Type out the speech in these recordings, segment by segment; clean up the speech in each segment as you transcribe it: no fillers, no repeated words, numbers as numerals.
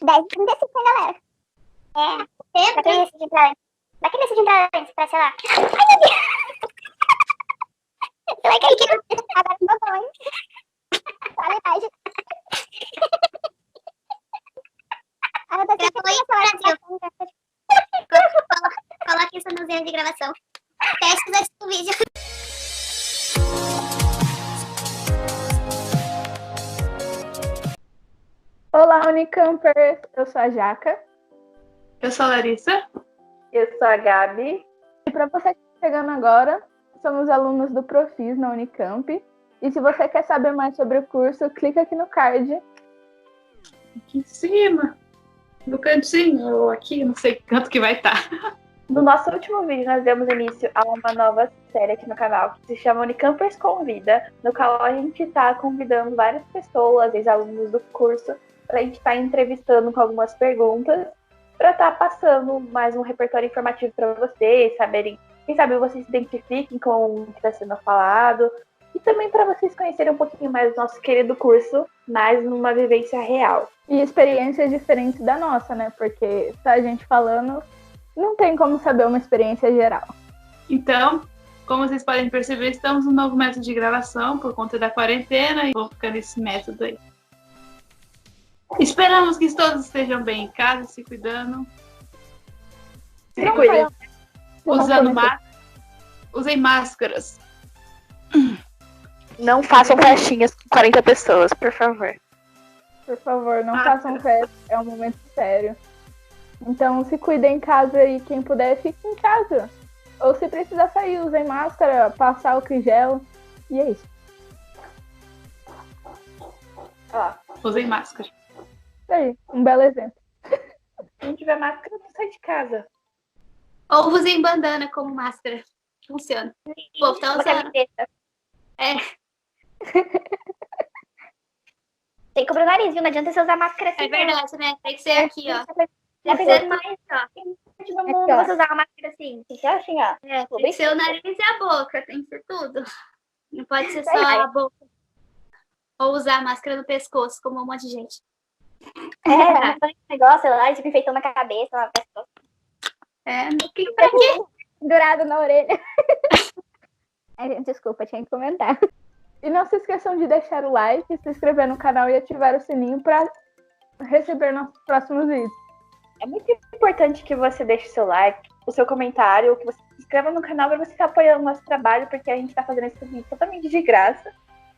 10h35, hein, galera? Pra quem decide entrar antes. Pra quem decide entrar antes, pra sei lá. Ai, meu Deus! Vai cair aqui. Agora não botou, hein? Tá na metade. Coloque isso no zero de gravação. Teste desse vídeo. Olá, Unicampers! Eu sou a Jaca. Eu sou a Larissa. Eu sou a Gabi. E para você que está chegando agora, somos alunos do Profis na Unicamp. E se você quer saber mais sobre o curso, clica aqui no card. Aqui em cima, no cantinho, ou aqui, não sei que canto que vai estar. No nosso último vídeo, nós demos início a uma nova série aqui no canal, que se chama Unicampers Convida, no qual a gente está convidando várias pessoas, ex-alunos do curso, para a gente estar entrevistando com algumas perguntas, para estar passando mais um repertório informativo para vocês, saberem, quem sabe vocês se identifiquem com o que está sendo falado, e também para vocês conhecerem um pouquinho mais do nosso querido curso, mais numa vivência real. E experiências diferentes da nossa, né? Porque só a gente falando, não tem como saber uma experiência geral. Então, como vocês podem perceber, estamos no novo método de gravação por conta da quarentena e vou ficar nesse método aí. Esperamos que todos estejam bem em casa, se cuidando. Se cuidem. Usando máscara. Usem máscaras. Não façam festinhas com 40 pessoas, por favor. Por favor, não façam festa. É um momento sério. Então, se cuidem em casa e quem puder, fique em casa. Ou se precisar sair, usem máscara, passar álcool em gel. E é isso. Ó, usem máscara. Isso aí, um belo exemplo. Se não tiver máscara, não sai de casa. Ou usem bandana como máscara. Funciona. O povo tá usando. Tem que cobrir o nariz, viu? Não adianta você usar máscara assim. É verdade, né? Tem que ser aqui, ó. Dependendo mais, ó. No mundo você usar uma máscara assim. Tem que ser assim, ó. Tem que ser o nariz e a boca. Tem que ser tudo. Não pode ser só a boca. Ou usar a máscara no pescoço, como um monte de gente. Esse negócio lá, tipo, enfeitando a cabeça, na pescoço. Pra quê? Dourado na orelha. Desculpa, tinha que comentar. E não se esqueçam de deixar o like, se inscrever no canal e ativar o sininho para receber nossos próximos vídeos. É muito importante que você deixe o seu like, o seu comentário, que você se inscreva no canal para você estar apoiando o nosso trabalho, porque a gente está fazendo esse vídeo totalmente de graça.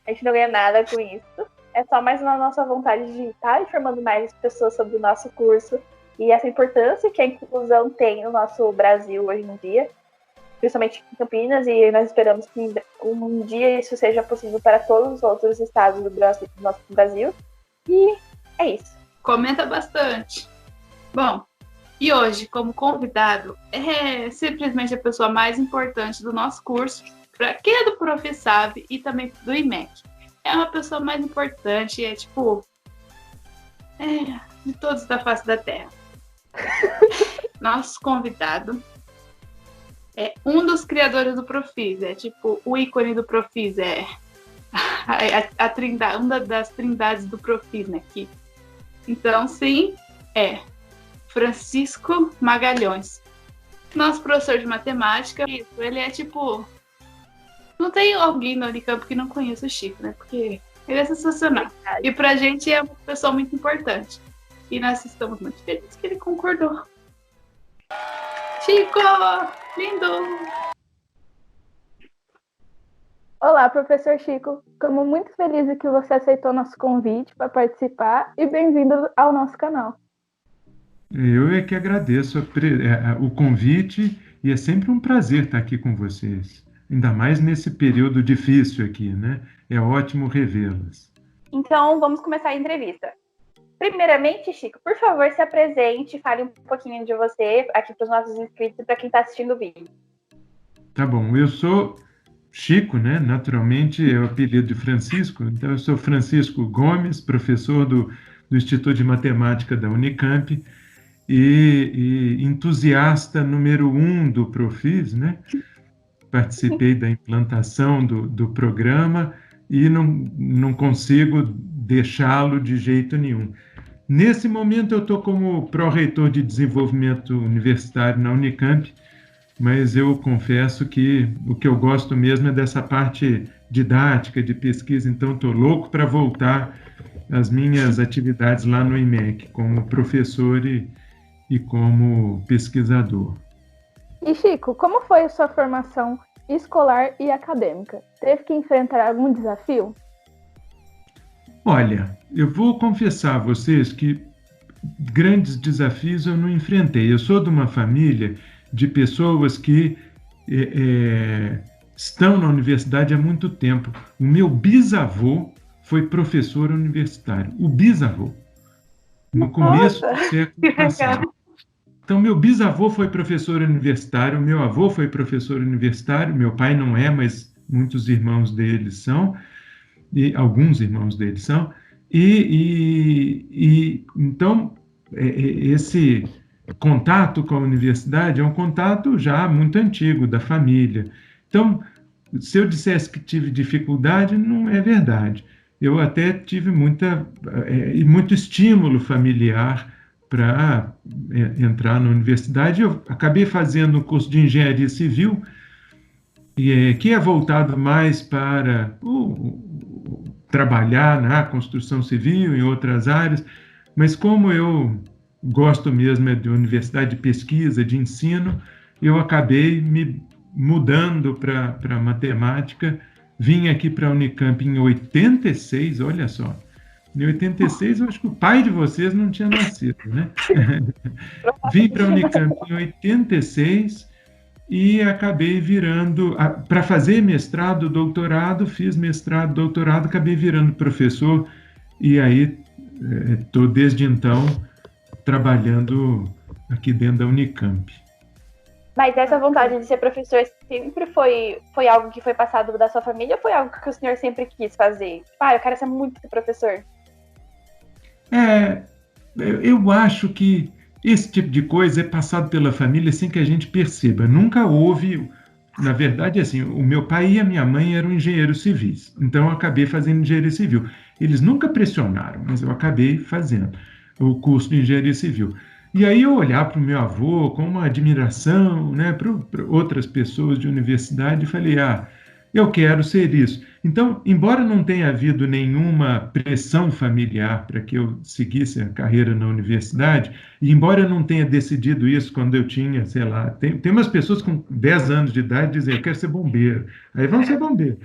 A gente não ganha nada com isso. É só mais na nossa vontade de estar informando mais pessoas sobre o nosso curso e essa importância que a inclusão tem no nosso Brasil hoje em dia, principalmente em Campinas, e nós esperamos que um dia isso seja possível para todos os outros estados do nosso Brasil. E é isso. Comenta bastante. Bom, e hoje, como convidado, é simplesmente a pessoa mais importante do nosso curso, para quem é do Profissab e também do IMEC. É uma pessoa mais importante, de todos da face da Terra. Nosso convidado é um dos criadores do Profis, o ícone do Profis, a trindade, uma das trindades do Profis, né? Aqui. Então, sim, Francisco Magalhães. Nosso professor de matemática, ele é não tem alguém no Unicamp que não conheça o Chico, né? Porque ele é sensacional. E pra gente é uma pessoa muito importante. E nós estamos muito felizes que ele concordou. Chico! Lindo! Olá, professor Chico. Ficamos muito felizes que você aceitou nosso convite para participar e bem-vindo ao nosso canal. Eu é que agradeço o convite e é sempre um prazer estar aqui com vocês. Ainda mais nesse período difícil aqui, né? É ótimo revê-las. Então, vamos começar a entrevista. Primeiramente, Chico, por favor, se apresente, fale um pouquinho de você aqui para os nossos inscritos e para quem está assistindo o vídeo. Tá bom, eu sou Chico, né? Naturalmente é o apelido de Francisco, então eu sou Francisco Gomes, professor do Instituto de Matemática da Unicamp e entusiasta número 1 do Profis, né? Participei da implantação do programa e não consigo deixá-lo de jeito nenhum. Nesse momento, eu estou como pró-reitor de desenvolvimento universitário na Unicamp, mas eu confesso que o que eu gosto mesmo é dessa parte didática, de pesquisa, então estou louco para voltar às minhas atividades lá no IMEC, como professor e como pesquisador. E Chico, como foi a sua formação escolar e acadêmica? Teve que enfrentar algum desafio? Olha, eu vou confessar a vocês que grandes desafios eu não enfrentei. Eu sou de uma família de pessoas que estão na universidade há muito tempo. O meu bisavô foi professor universitário. O bisavô. No começo do século passado. Então, meu bisavô foi professor universitário, meu avô foi professor universitário, meu pai não é, mas muitos irmãos dele são, e alguns irmãos dele são, então, esse contato com a universidade é um contato já muito antigo da família. Então, se eu dissesse que tive dificuldade, não é verdade. Eu até tive muito estímulo familiar para entrar na universidade. Eu acabei fazendo o curso de engenharia civil, que é voltado mais para trabalhar na construção civil, em outras áreas, mas como eu gosto mesmo de universidade, de pesquisa, de ensino, eu acabei me mudando para matemática, vim aqui para a Unicamp em 86, olha só. Em 86, eu acho que o pai de vocês não tinha nascido, né? Vim para a Unicamp em 86 e acabei virando, para fazer mestrado, doutorado, fiz mestrado, doutorado, acabei virando professor e aí estou desde então trabalhando aqui dentro da Unicamp. Mas essa vontade de ser professor sempre foi algo que foi passado da sua família ou foi algo que o senhor sempre quis fazer? Eu quero ser muito professor. Eu acho que esse tipo de coisa é passado pela família sem que a gente perceba. Nunca houve, na verdade, assim, o meu pai e a minha mãe eram engenheiros civis, então eu acabei fazendo engenharia civil. Eles nunca pressionaram, mas eu acabei fazendo o curso de engenharia civil. E aí eu olhar para o meu avô com uma admiração, né, para outras pessoas de universidade e falei, eu quero ser isso. Então, embora não tenha havido nenhuma pressão familiar para que eu seguisse a carreira na universidade, e embora eu não tenha decidido isso quando eu tinha, sei lá, tem umas pessoas com 10 anos de idade que dizem, eu quero ser bombeiro. Aí vão ser bombeiro.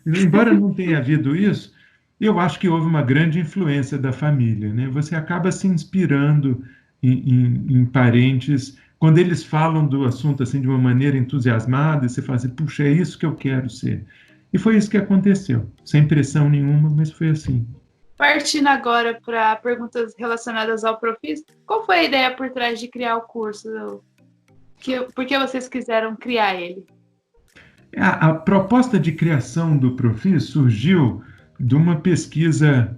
Embora não tenha havido isso, eu acho que houve uma grande influência da família, né? Você acaba se inspirando em parentes, quando eles falam do assunto assim de uma maneira entusiasmada, e você fala assim, puxa, é isso que eu quero ser. E foi isso que aconteceu, sem pressão nenhuma, mas foi assim. Partindo agora para perguntas relacionadas ao Profis, qual foi a ideia por trás de criar o curso? Por que vocês quiseram criar ele? A proposta de criação do Profis surgiu de uma pesquisa.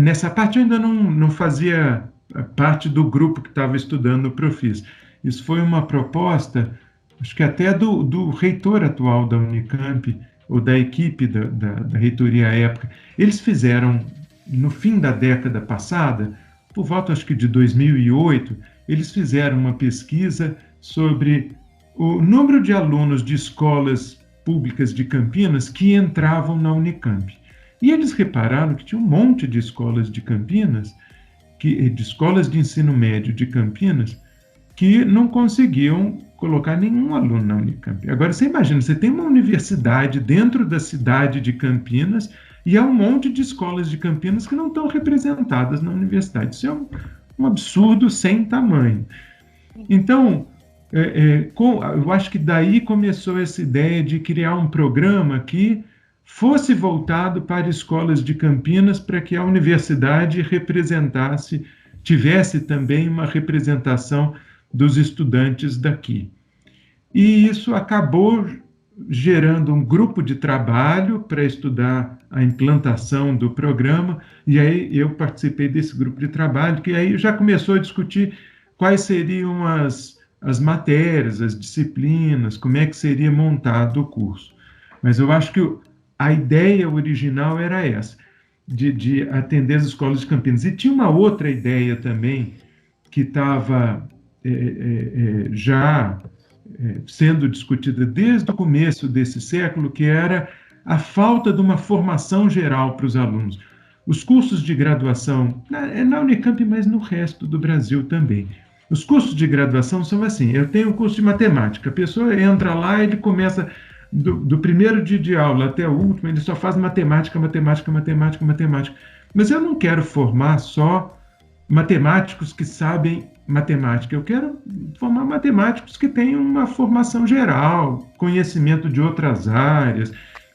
Nessa parte eu ainda não fazia parte do grupo que estava estudando o Profis. Isso foi uma proposta, acho que até do reitor atual da Unicamp, ou da equipe da reitoria à época. Eles fizeram, no fim da década passada, por volta acho que de 2008, eles fizeram uma pesquisa sobre o número de alunos de escolas públicas de Campinas que entravam na Unicamp. E eles repararam que tinha um monte de escolas de Campinas, de escolas de ensino médio de Campinas, que não conseguiam colocar nenhum aluno na Unicamp. Agora, você imagina, você tem uma universidade dentro da cidade de Campinas e há um monte de escolas de Campinas que não estão representadas na universidade. Isso é um absurdo sem tamanho. Então, eu acho que daí começou essa ideia de criar um programa que fosse voltado para escolas de Campinas para que a universidade tivesse também uma representação dos estudantes daqui. E isso acabou gerando um grupo de trabalho para estudar a implantação do programa, e aí eu participei desse grupo de trabalho, que aí já começou a discutir quais seriam as matérias, as disciplinas, como é que seria montado o curso. Mas eu acho que a ideia original era essa. de atender as escolas de Campinas. E tinha uma outra ideia também que estava já sendo discutida desde o começo desse século, que era a falta de uma formação geral para os alunos. Os cursos de graduação, na Unicamp, mas no resto do Brasil também. Os cursos de graduação são assim, eu tenho um curso de matemática, a pessoa entra lá e ele começa, do primeiro dia de aula até o último, ele só faz matemática, matemática, matemática, matemática. Mas eu não quero formar só matemáticos que sabem matemática, eu quero formar matemáticos que tenham uma formação geral, conhecimento de outras áreas,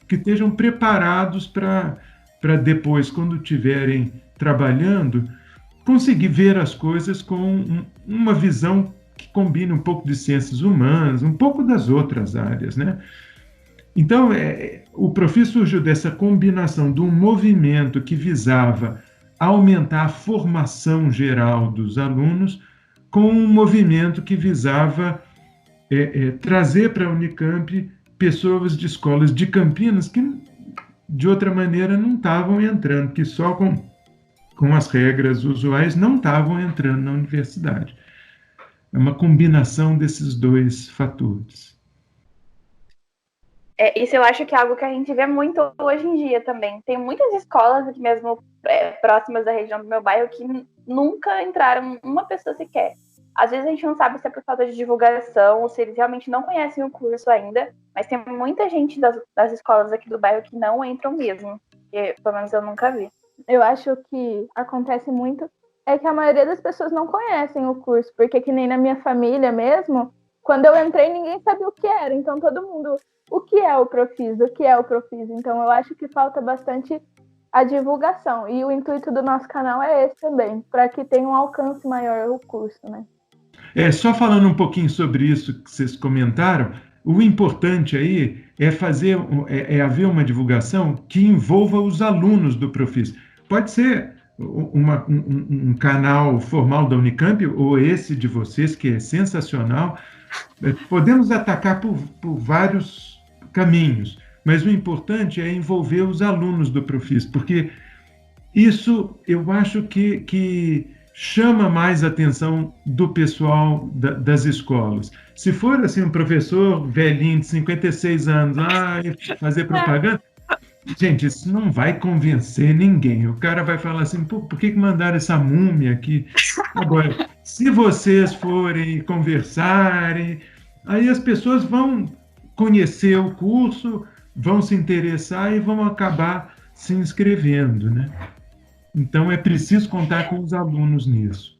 que estejam preparados para depois, quando estiverem trabalhando, conseguir ver as coisas com uma visão que combine um pouco de ciências humanas, um pouco das outras áreas, né? Então, o Profis surgiu dessa combinação de um movimento que visava aumentar a formação geral dos alunos com um movimento que visava trazer para a Unicamp pessoas de escolas de Campinas que, de outra maneira, não estavam entrando, que só com as regras usuais não estavam entrando na universidade. É uma combinação desses dois fatores. Isso eu acho que é algo que a gente vê muito hoje em dia também. Tem muitas escolas aqui mesmo próximas da região do meu bairro que nunca entraram uma pessoa sequer. Às vezes a gente não sabe se é por falta de divulgação ou se eles realmente não conhecem o curso ainda, mas tem muita gente das escolas aqui do bairro que não entram mesmo, que pelo menos eu nunca vi. Eu acho que acontece muito é que a maioria das pessoas não conhecem o curso, porque que nem na minha família mesmo, quando eu entrei ninguém sabia o que era, então todo mundo, o que é o Profis, o que é o Profis? Então eu acho que falta bastante a divulgação, e o intuito do nosso canal é esse também, para que tenha um alcance maior o curso, né? Só falando um pouquinho sobre isso que vocês comentaram, o importante aí é haver uma divulgação que envolva os alunos do Profis. Pode ser um canal formal da Unicamp, ou esse de vocês, que é sensacional. Podemos atacar por vários caminhos, mas o importante é envolver os alunos do Profis, porque isso eu acho que chama mais a atenção do pessoal das escolas. Se for assim um professor velhinho de 56 anos fazer propaganda, gente, isso não vai convencer ninguém. O cara vai falar assim, por que mandaram essa múmia aqui? Agora, se vocês forem conversarem, aí as pessoas vão conhecer o curso, vão se interessar e vão acabar se inscrevendo, né? Então, é preciso contar com os alunos nisso.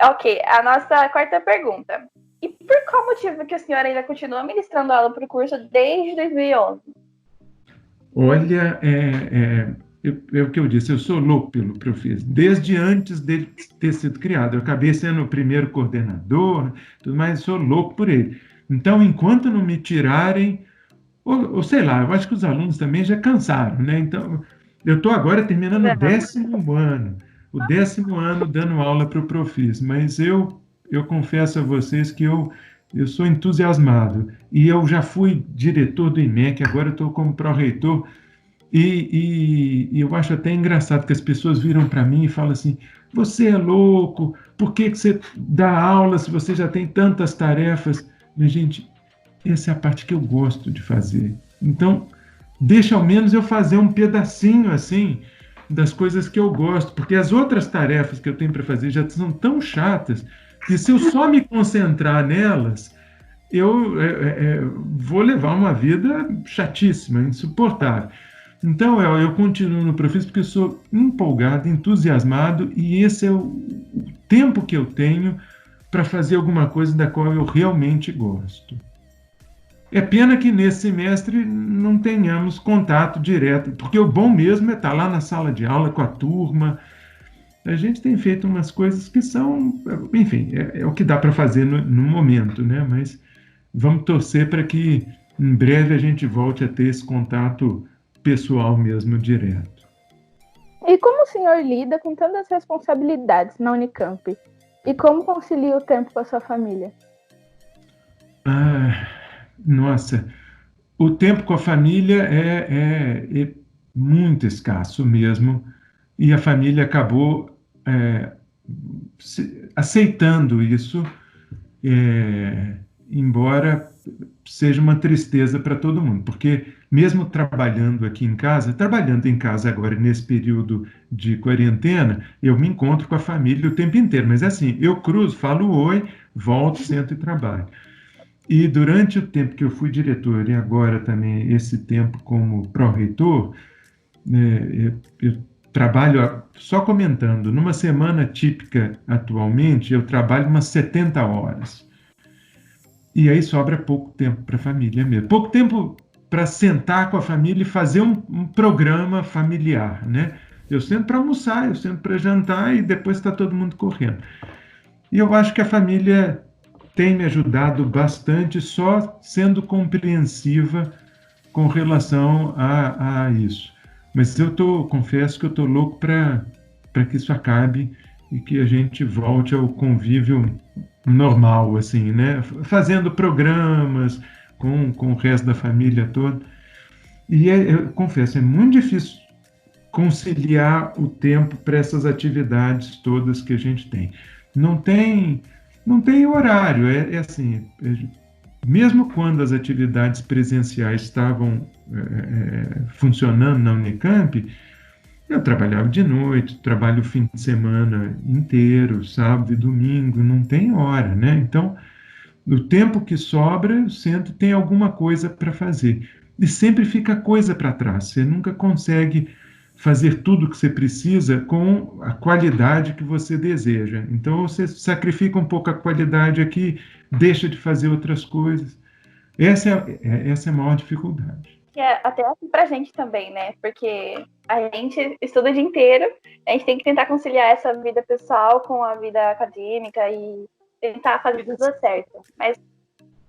Ok, a nossa quarta pergunta. E por qual motivo que o senhor ainda continua ministrando aula para o curso desde 2011? Olha, é o que eu disse, eu sou louco pelo Profis, desde antes dele ter sido criado. Eu acabei sendo o primeiro coordenador, tudo mais, sou louco por ele. Então, enquanto não me tirarem, ou sei lá, eu acho que os alunos também já cansaram, né? Então, eu estou agora terminando o 10º ano, dando aula para o Profis, mas eu confesso a vocês que eu sou entusiasmado, e eu já fui diretor do IMEC, agora estou como pró-reitor, e eu acho até engraçado que as pessoas viram para mim e falam assim, você é louco, por que você dá aula se você já tem tantas tarefas? Mas, gente, essa é a parte que eu gosto de fazer. Então, deixa ao menos eu fazer um pedacinho assim das coisas que eu gosto, porque as outras tarefas que eu tenho para fazer já são tão chatas que se eu só me concentrar nelas, eu vou levar uma vida chatíssima, insuportável. Então, eu continuo no Profis porque eu sou empolgado, entusiasmado, e esse é o tempo que eu tenho para fazer alguma coisa da qual eu realmente gosto. É pena que nesse semestre não tenhamos contato direto, porque o bom mesmo é estar lá na sala de aula com a turma. A gente tem feito umas coisas que são, enfim, é o que dá para fazer no momento, né? Mas vamos torcer para que em breve a gente volte a ter esse contato pessoal mesmo, direto. E como o senhor lida com tantas responsabilidades na Unicamp? E como concilia o tempo com a sua família? Nossa, o tempo com a família é muito escasso mesmo, e a família acabou aceitando isso, embora seja uma tristeza para todo mundo, porque mesmo trabalhando aqui em casa, trabalhando em casa agora nesse período de quarentena, eu me encontro com a família o tempo inteiro, mas assim, eu cruzo, falo oi, volto, sento e trabalho. E durante o tempo que eu fui diretor, e agora também esse tempo como pró-reitor, eu trabalho, só comentando, numa semana típica atualmente, eu trabalho umas 70 horas. E aí sobra pouco tempo para a família mesmo. Pouco tempo para sentar com a família e fazer um programa familiar, né? Eu sento para almoçar, eu sento para jantar e depois está todo mundo correndo. E eu acho que a família tem me ajudado bastante, só sendo compreensiva com relação a isso. Mas confesso que eu estou louco para que isso acabe e que a gente volte ao convívio normal, assim, né? Fazendo programas com o resto da família toda. E eu confesso, é muito difícil conciliar o tempo para essas atividades todas que a gente tem. Não tem horário, assim, mesmo quando as atividades presenciais estavam funcionando na Unicamp, eu trabalhava de noite, trabalho o fim de semana inteiro, sábado e domingo, não tem hora, né? Então, no tempo que sobra, eu sento tem alguma coisa para fazer. E sempre fica coisa para trás, você nunca consegue fazer tudo o que você precisa com a qualidade que você deseja. Então, você sacrifica um pouco a qualidade aqui, deixa de fazer outras coisas. Essa é a maior dificuldade. Até assim pra gente também, né? Porque a gente estuda o dia inteiro, a gente tem que tentar conciliar essa vida pessoal com a vida acadêmica e tentar fazer tudo certo. Mas,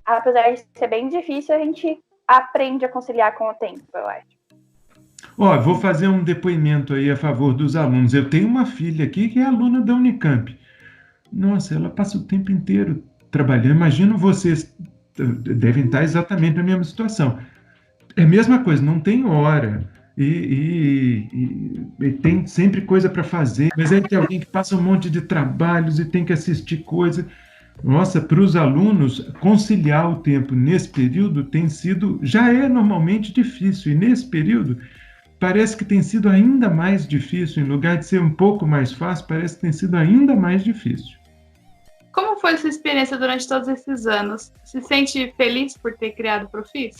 apesar de ser bem difícil, a gente aprende a conciliar com o tempo, eu acho. Vou fazer um depoimento aí a favor dos alunos. Eu tenho uma filha aqui que é aluna da Unicamp. Nossa, ela passa o tempo inteiro trabalhando. Imagino vocês devem estar exatamente na mesma situação. É a mesma coisa, não tem hora. E tem sempre coisa para fazer. Mas aí tem alguém que passa um monte de trabalhos e tem que assistir coisa. Nossa, para os alunos, conciliar o tempo nesse período já é normalmente difícil. E nesse período, parece que tem sido ainda mais difícil. Em lugar de ser um pouco mais fácil, parece que tem sido ainda mais difícil. Como foi sua experiência durante todos esses anos? Se sente feliz por ter criado o Profis?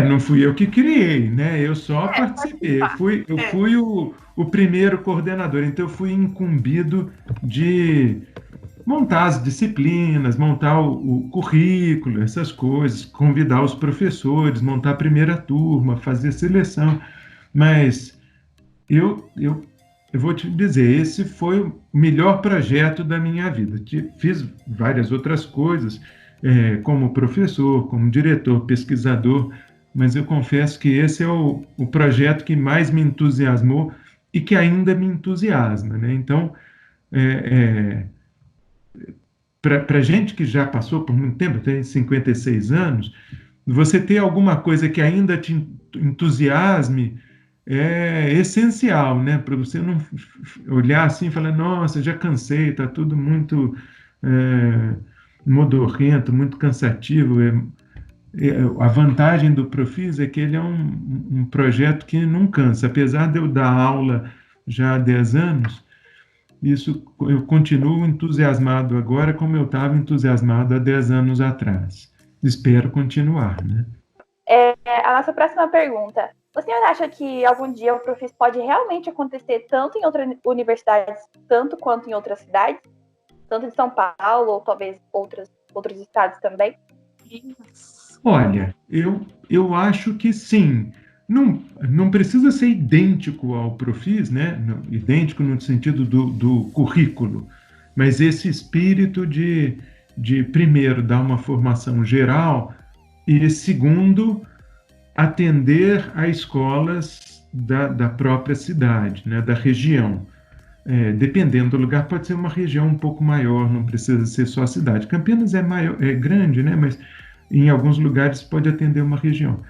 Não fui eu que criei, né? Eu só participei. Eu fui o primeiro coordenador, então eu fui incumbido de montar as disciplinas, montar o currículo, essas coisas, convidar os professores, montar a primeira turma, fazer seleção. Mas eu vou te dizer, esse foi o melhor projeto da minha vida. Fiz várias outras coisas, como professor, como diretor, pesquisador, mas eu confesso que esse é o projeto que mais me entusiasmou e que ainda me entusiasma, né? Então, para gente que já passou por muito tempo, tem 56 anos, você ter alguma coisa que ainda te entusiasme é essencial, né? Para você não olhar assim e falar, nossa, já cansei, está tudo muito modorrento, muito cansativo. A vantagem do Profis é que ele é um projeto que não cansa. Apesar de eu dar aula já há 10 anos, eu continuo entusiasmado agora como eu estava entusiasmado há 10 anos atrás. Espero continuar, né? A nossa próxima pergunta. O senhor acha que algum dia o Profis pode realmente acontecer tanto em outras universidades, tanto quanto em outras cidades? Tanto em São Paulo, ou talvez outros estados também? Olha, eu acho que sim. Não precisa ser idêntico ao Profis, né? Idêntico no sentido do currículo, mas esse espírito de primeiro, dar uma formação geral e, segundo, atender a escolas da própria cidade, né? Da região. Dependendo do lugar, pode ser uma região um pouco maior, não precisa ser só a cidade. Campinas é grande, né? Mas em alguns lugares pode atender uma região.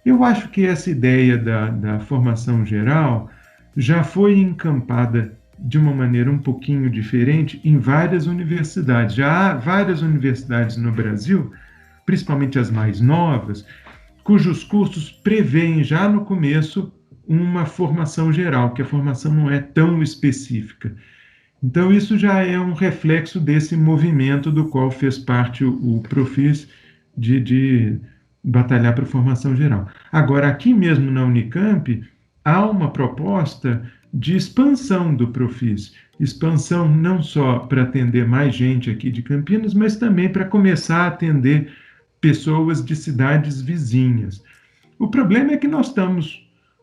Eu acho que essa ideia da formação geral já foi encampada de uma maneira um pouquinho diferente em várias universidades. Já há várias universidades no Brasil, principalmente as mais novas, cujos cursos prevêem já no começo uma formação geral, que a formação não é tão específica. Então, isso já é um reflexo desse movimento do qual fez parte o Profis de batalhar para a formação geral. Agora, aqui mesmo na Unicamp, há uma proposta de expansão do Profis. Expansão não só para atender mais gente aqui de Campinas, mas também para começar a atender pessoas de cidades vizinhas. O problema é que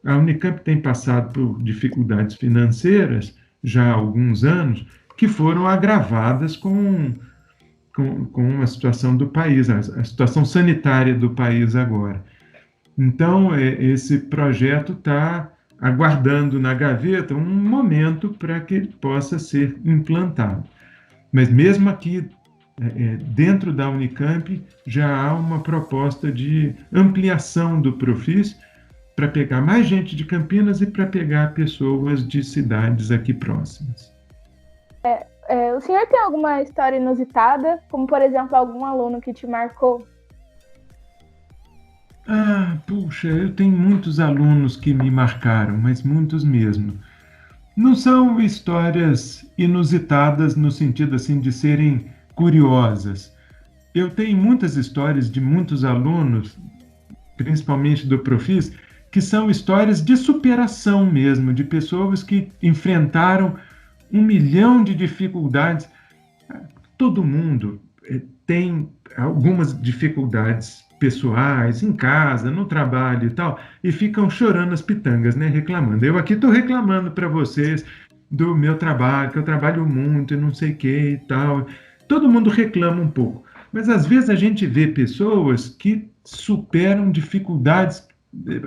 a Unicamp tem passado por dificuldades financeiras já há alguns anos, que foram agravadas com a situação do país, a situação sanitária do país agora. Então, esse projeto está aguardando na gaveta um momento para que ele possa ser implantado. Mas mesmo aqui, dentro da Unicamp, já há uma proposta de ampliação do Profis para pegar mais gente de Campinas e para pegar pessoas de cidades aqui próximas. O senhor tem alguma história inusitada, como, por exemplo, algum aluno que te marcou? Puxa, eu tenho muitos alunos que me marcaram, mas muitos mesmo. Não são histórias inusitadas no sentido assim de serem curiosas. Eu tenho muitas histórias de muitos alunos, principalmente do Profis, que são histórias de superação mesmo, de pessoas que enfrentaram 1 milhão de dificuldades. Todo mundo tem algumas dificuldades pessoais, em casa, no trabalho e tal, e ficam chorando as pitangas, né, reclamando. Eu aqui estou reclamando para vocês do meu trabalho, que eu trabalho muito e não sei o que e tal. Todo mundo reclama um pouco, mas às vezes a gente vê pessoas que superam dificuldades.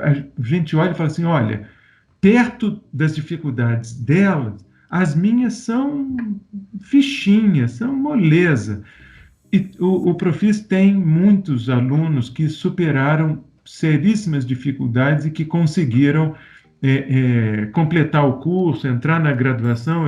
A gente olha e fala assim, olha, perto das dificuldades delas, as minhas são fichinhas, são moleza. E o Profis tem muitos alunos que superaram seríssimas dificuldades e que conseguiram completar o curso, entrar na graduação,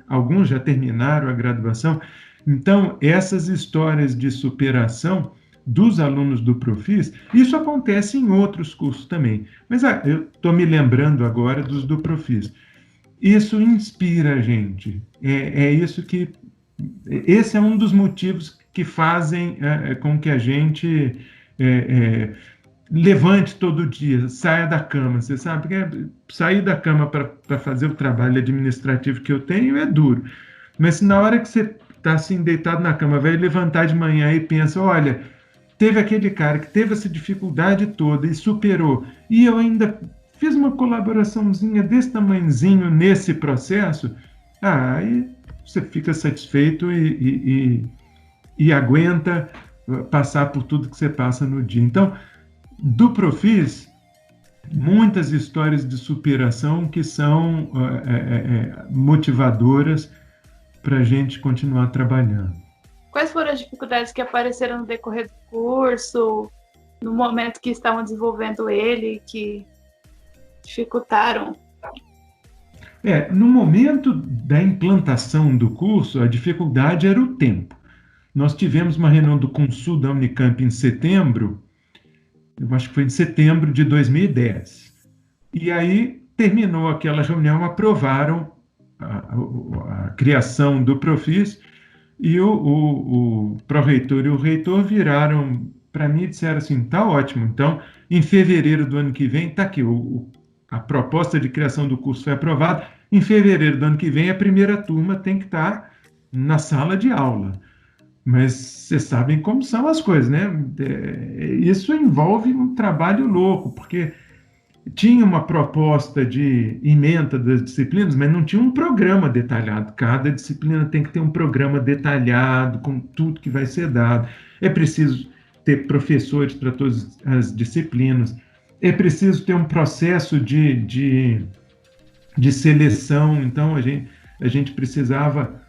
alguns já terminaram a graduação. Então, essas histórias de superação dos alunos do Profis, isso acontece em outros cursos também. Mas eu estou me lembrando agora dos do Profis. Isso inspira a gente. Esse é um dos motivos que fazem com que a gente levante todo dia, saia da cama. Você sabe que sair da cama para fazer o trabalho administrativo que eu tenho é duro. Mas se na hora que você está assim deitado na cama, vai levantar de manhã e pensa, olha, teve aquele cara que teve essa dificuldade toda e superou, e eu ainda fiz uma colaboraçãozinha desse tamanhozinho nesse processo, aí você fica satisfeito e aguenta passar por tudo que você passa no dia. Então, do Profis, muitas histórias de superação que são motivadoras para a gente continuar trabalhando. Quais foram as dificuldades que apareceram no decorrer do curso, no momento que estavam desenvolvendo ele, que dificultaram? No momento da implantação do curso, a dificuldade era o tempo. Nós tivemos uma reunião do Consul da Unicamp em setembro, eu acho que foi em setembro de 2010. E aí terminou aquela reunião, aprovaram a criação do Profis, e o pró-reitor e o reitor viraram para mim e disseram assim, tá ótimo, então em fevereiro do ano que vem, tá aqui, a proposta de criação do curso foi aprovada, em fevereiro do ano que vem a primeira turma tem que estar na sala de aula. Mas vocês sabem como são as coisas, né? Isso envolve um trabalho louco, porque tinha uma proposta de ementa das disciplinas, mas não tinha um programa detalhado. Cada disciplina tem que ter um programa detalhado, com tudo que vai ser dado. É preciso ter professores para todas as disciplinas. É preciso ter um processo de seleção. Então, a gente precisava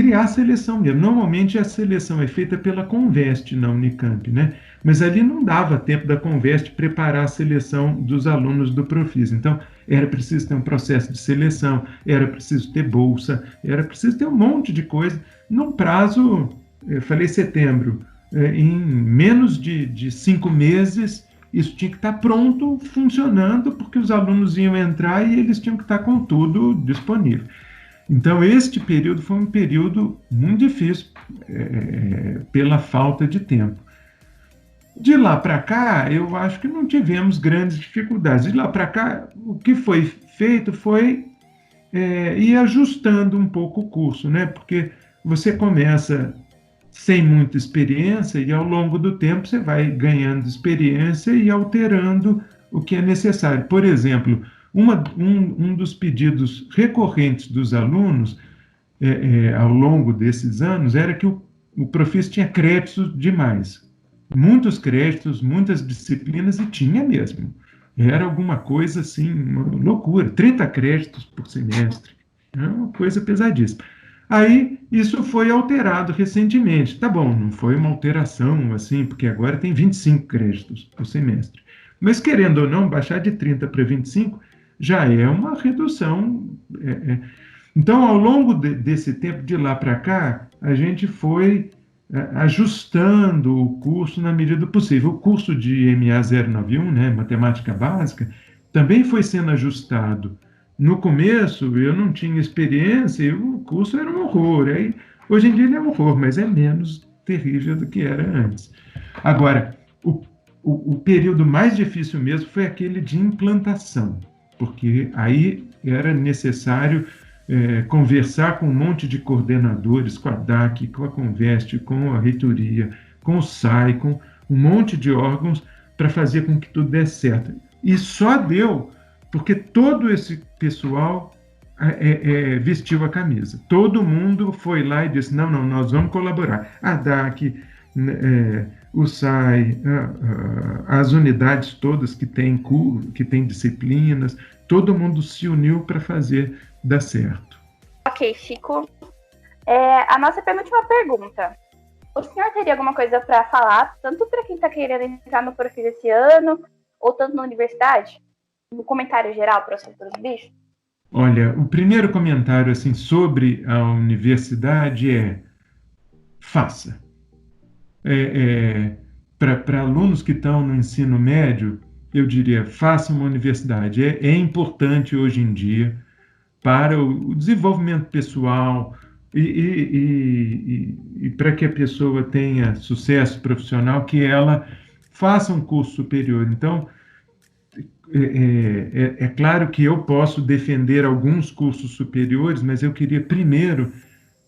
criar a seleção mesmo. Normalmente a seleção é feita pela Conveste na Unicamp, né? Mas ali não dava tempo da Conveste preparar a seleção dos alunos do Profis. Então, era preciso ter um processo de seleção, era preciso ter bolsa, era preciso ter um monte de coisa, num prazo, eu falei setembro, em menos de 5 meses, isso tinha que estar pronto, funcionando, porque os alunos iam entrar e eles tinham que estar com tudo disponível. Então, este período foi um período muito difícil, pela falta de tempo. De lá para cá, eu acho que não tivemos grandes dificuldades. De lá para cá, o que foi feito foi ir ajustando um pouco o curso, né? Porque você começa sem muita experiência e, ao longo do tempo, você vai ganhando experiência e alterando o que é necessário. Por exemplo, um dos pedidos recorrentes dos alunos ao longo desses anos era que o Profis tinha créditos demais. Muitos créditos, muitas disciplinas, e tinha mesmo. Era alguma coisa assim, uma loucura, 30 créditos por semestre. É uma coisa pesadíssima. Aí, isso foi alterado recentemente. Tá bom, não foi uma alteração assim, porque agora tem 25 créditos por semestre. Mas, querendo ou não, baixar de 30 para 25 já é uma redução. Então, ao longo desse tempo, de lá para cá, a gente foi ajustando o curso na medida do possível. O curso de MA 091, né, Matemática Básica, também foi sendo ajustado. No começo, eu não tinha experiência e o curso era um horror. Aí, hoje em dia ele é um horror, mas é menos terrível do que era antes. Agora, o período mais difícil mesmo foi aquele de implantação, porque aí era necessário conversar com um monte de coordenadores, com a DAC, com a Conveste, com a reitoria, com o SAI, com um monte de órgãos para fazer com que tudo desse certo. E só deu porque todo esse pessoal vestiu a camisa. Todo mundo foi lá e disse, não, nós vamos colaborar. A DAC, o SAI, as unidades todas que têm disciplinas, todo mundo se uniu para fazer dar certo. Ok, Chico. A nossa penúltima pergunta. O senhor teria alguma coisa para falar, tanto para quem está querendo entrar no Profis esse ano, ou tanto na universidade? No comentário geral para o setor do bicho? Olha, o primeiro comentário assim, sobre a universidade faça. Para alunos que estão no ensino médio, eu diria, faça uma universidade. É importante hoje em dia para o desenvolvimento pessoal e para que a pessoa tenha sucesso profissional, que ela faça um curso superior. Então, é claro que eu posso defender alguns cursos superiores, mas eu queria primeiro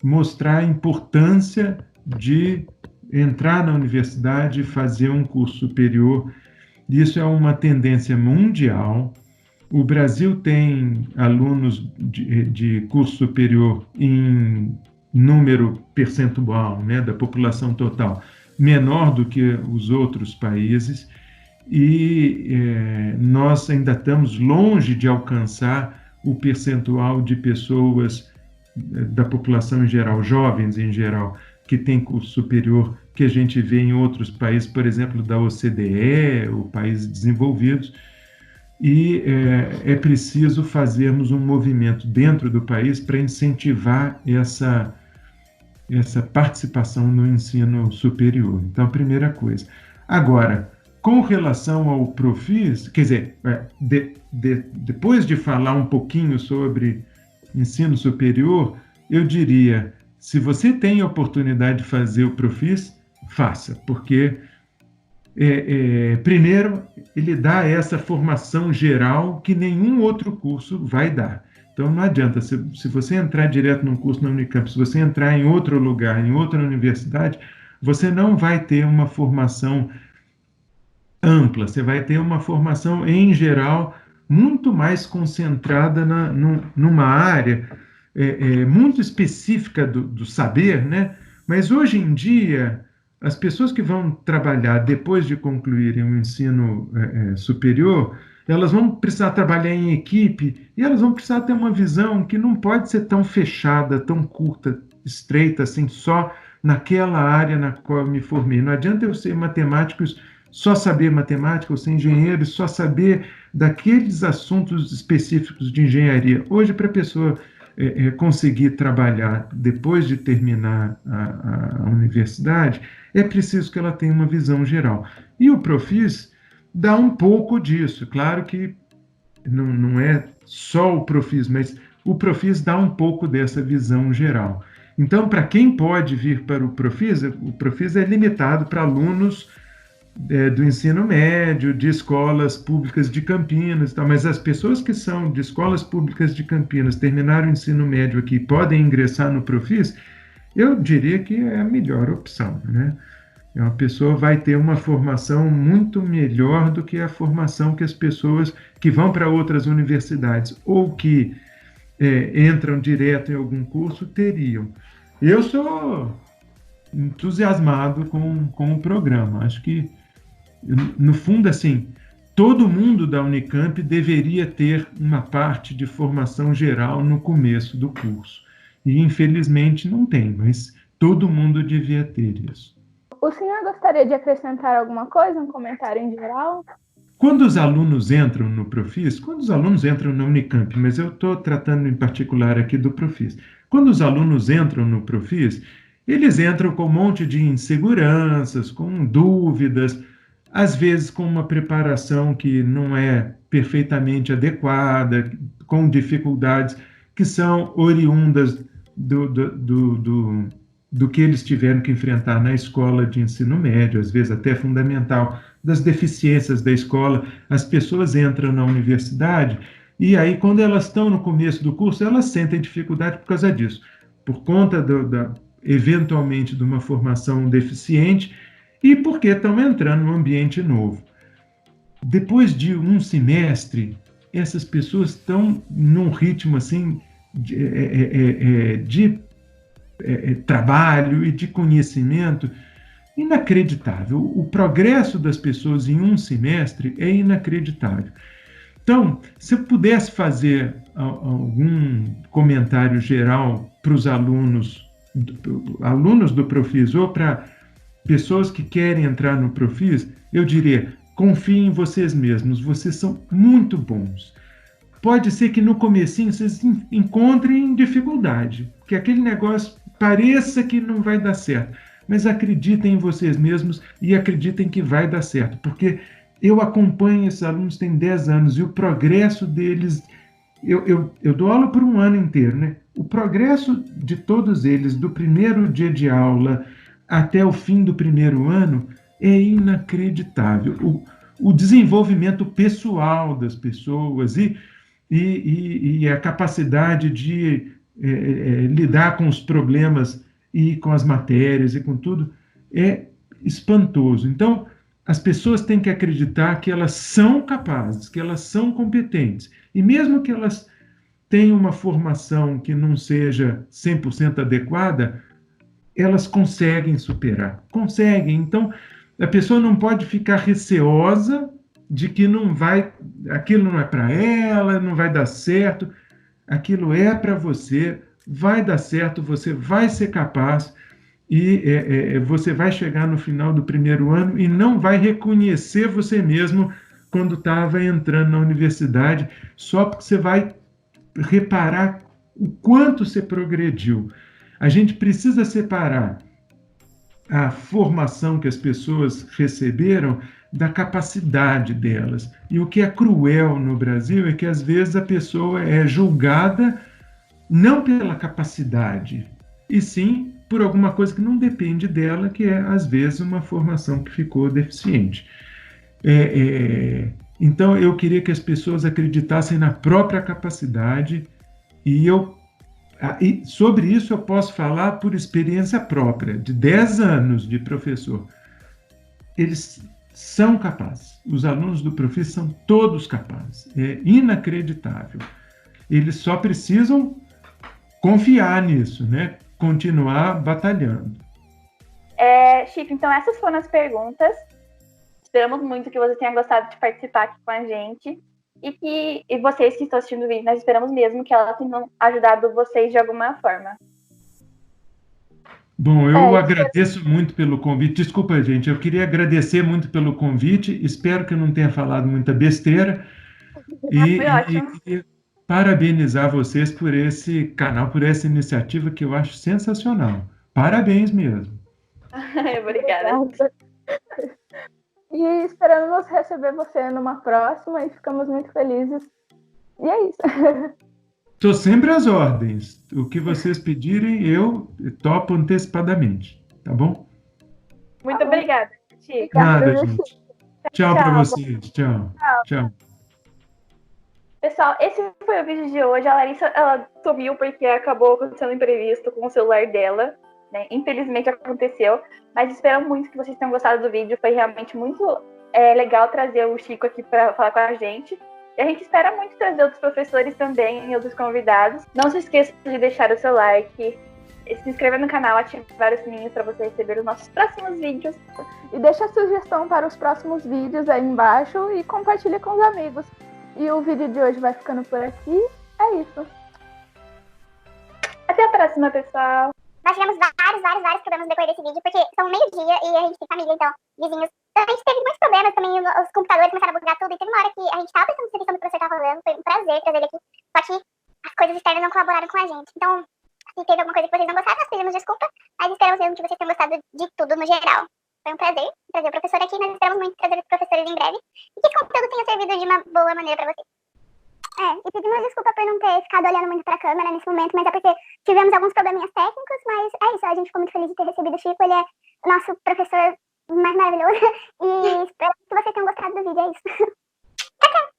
mostrar a importância de entrar na universidade e fazer um curso superior. Isso é uma tendência mundial. O Brasil tem alunos de curso superior em número percentual, né, da população total, menor do que os outros países, e nós ainda estamos longe de alcançar o percentual de pessoas da população em geral, jovens em geral, que tem curso superior, que a gente vê em outros países, por exemplo, da OCDE, ou países desenvolvidos, e é preciso fazermos um movimento dentro do país para incentivar essa participação no ensino superior. Então, a primeira coisa. Agora, com relação ao Profis, quer dizer, depois de falar um pouquinho sobre ensino superior, eu diria, se você tem a oportunidade de fazer o Profis, faça, porque primeiro, ele dá essa formação geral que nenhum outro curso vai dar. Então, não adianta, se você entrar direto num curso na Unicamp, se você entrar em outro lugar, em outra universidade, você não vai ter uma formação ampla, você vai ter uma formação, em geral, muito mais concentrada numa área muito específica do saber, né? Mas, hoje em dia, as pessoas que vão trabalhar depois de concluírem o ensino superior, elas vão precisar trabalhar em equipe e elas vão precisar ter uma visão que não pode ser tão fechada, tão curta, estreita, assim, só naquela área na qual eu me formei. Não adianta eu ser matemático, só saber matemática, ou ser engenheiro, só saber daqueles assuntos específicos de engenharia. Hoje, para a pessoa conseguir trabalhar depois de terminar a universidade, é preciso que ela tenha uma visão geral. E o Profis dá um pouco disso. Claro que não é só o Profis, mas o Profis dá um pouco dessa visão geral. Então, para quem pode vir para o Profis é limitado para alunos do ensino médio, de escolas públicas de Campinas e tal, mas as pessoas que são de escolas públicas de Campinas, terminaram o ensino médio aqui, podem ingressar no Profis, eu diria que é a melhor opção, né? Uma pessoa vai ter uma formação muito melhor do que a formação que as pessoas que vão para outras universidades ou que entram direto em algum curso teriam. Eu sou entusiasmado com o programa. Acho que, no fundo, assim, todo mundo da Unicamp deveria ter uma parte de formação geral no começo do curso. E, infelizmente, não tem, mas todo mundo devia ter isso. O senhor gostaria de acrescentar alguma coisa, um comentário em geral? Quando os alunos entram no Profis, quando os alunos entram na Unicamp, mas eu estou tratando em particular aqui do Profis, quando os alunos entram no Profis, eles entram com um monte de inseguranças, com dúvidas, às vezes com uma preparação que não é perfeitamente adequada, com dificuldades que são oriundas do que eles tiveram que enfrentar na escola de ensino médio, às vezes até fundamental, das deficiências da escola. As pessoas entram na universidade e aí, quando elas estão no começo do curso, elas sentem dificuldade por causa disso, por conta eventualmente de uma formação deficiente e porque estão entrando num ambiente novo. Depois de um semestre, essas pessoas estão num ritmo assim de trabalho e de conhecimento inacreditável. O progresso das pessoas em um semestre é inacreditável. Então, se eu pudesse fazer algum comentário geral para os alunos do Profis ou para pessoas que querem entrar no Profis, eu diria: confiem em vocês mesmos, vocês são muito bons. Pode ser que no comecinho vocês encontrem dificuldade, que aquele negócio pareça que não vai dar certo, mas acreditem em vocês mesmos e acreditem que vai dar certo, porque eu acompanho esses alunos tem 10 anos e o progresso deles, eu dou aula por um ano inteiro, né? O progresso de todos eles, do primeiro dia de aula até o fim do primeiro ano, é inacreditável. O desenvolvimento pessoal das pessoas e a capacidade de lidar com os problemas e com as matérias e com tudo é espantoso. Então, as pessoas têm que acreditar que elas são capazes, que elas são competentes. E mesmo que elas tenham uma formação que não seja 100% adequada, elas conseguem superar. Conseguem. Então, a pessoa não pode ficar receosa de que aquilo não é para ela, não vai dar certo. Aquilo é para você, vai dar certo, você vai ser capaz e você vai chegar no final do primeiro ano e não vai reconhecer você mesmo quando estava entrando na universidade, só porque você vai reparar o quanto você progrediu. A gente precisa separar a formação que as pessoas receberam da capacidade delas. E o que é cruel no Brasil é que, às vezes, a pessoa é julgada não pela capacidade, e sim por alguma coisa que não depende dela, que é, às vezes, uma formação que ficou deficiente. Então, eu queria que as pessoas acreditassem na própria capacidade, e sobre isso eu posso falar por experiência própria, de 10 anos de professor. Eles são capazes. Os alunos do Profis são todos capazes. É inacreditável. Eles só precisam confiar nisso, né? Continuar batalhando. Chico, então essas foram as perguntas. Esperamos muito que você tenha gostado de participar aqui com a gente. E vocês que estão assistindo o vídeo, nós esperamos mesmo que elas tenham ajudado vocês de alguma forma. Bom, eu agradeço muito pelo convite. Desculpa, gente, eu queria agradecer muito pelo convite. Espero que eu não tenha falado muita besteira. Foi ótimo. E queria parabenizar vocês por esse canal, por essa iniciativa que eu acho sensacional. Parabéns mesmo. Obrigada. E esperamos receber você numa próxima e ficamos muito felizes. E é isso. Estou sempre às ordens. O que vocês pedirem, eu topo antecipadamente. Tá bom? Muito obrigada, Chico. Nada, gente. Tchau para vocês. Tchau. Tchau. Pessoal, esse foi o vídeo de hoje. A Larissa, ela sumiu porque acabou acontecendo um imprevisto com o celular dela, né? Infelizmente aconteceu, mas espero muito que vocês tenham gostado do vídeo. Foi realmente muito legal trazer o Chico aqui para falar com a gente. E a gente espera muito trazer outros professores também e outros convidados. Não se esqueça de deixar o seu like, se inscrever no canal, ativar o sininho para você receber os nossos próximos vídeos. E deixa a sugestão para os próximos vídeos aí embaixo e compartilha com os amigos. E o vídeo de hoje vai ficando por aqui. É isso. Até a próxima, pessoal. Nós tivemos vários problemas no decorrer desse vídeo, porque são meio-dia e a gente tem família, então, vizinhos. Então, a gente teve muitos problemas também, os computadores começaram a bugar tudo, e teve uma hora que a gente tava pensando na questão do professor tava rolando, foi um prazer trazer ele aqui, só que as coisas externas não colaboraram com a gente. Então, se teve alguma coisa que vocês não gostaram, nós pedimos desculpa, mas esperamos mesmo que vocês tenham gostado de tudo no geral. Foi um prazer trazer o professor aqui, nós esperamos muito trazer os professores em breve, e que esse conteúdo tenha servido de uma boa maneira pra vocês. E pedimos desculpa por não ter ficado olhando muito pra câmera nesse momento, mas é porque tivemos alguns probleminhas técnicos, mas é isso, a gente ficou muito feliz de ter recebido o Chico, ele é o nosso professor mais maravilhoso, e espero que vocês tenham gostado do vídeo, é isso. Tchau, tchau!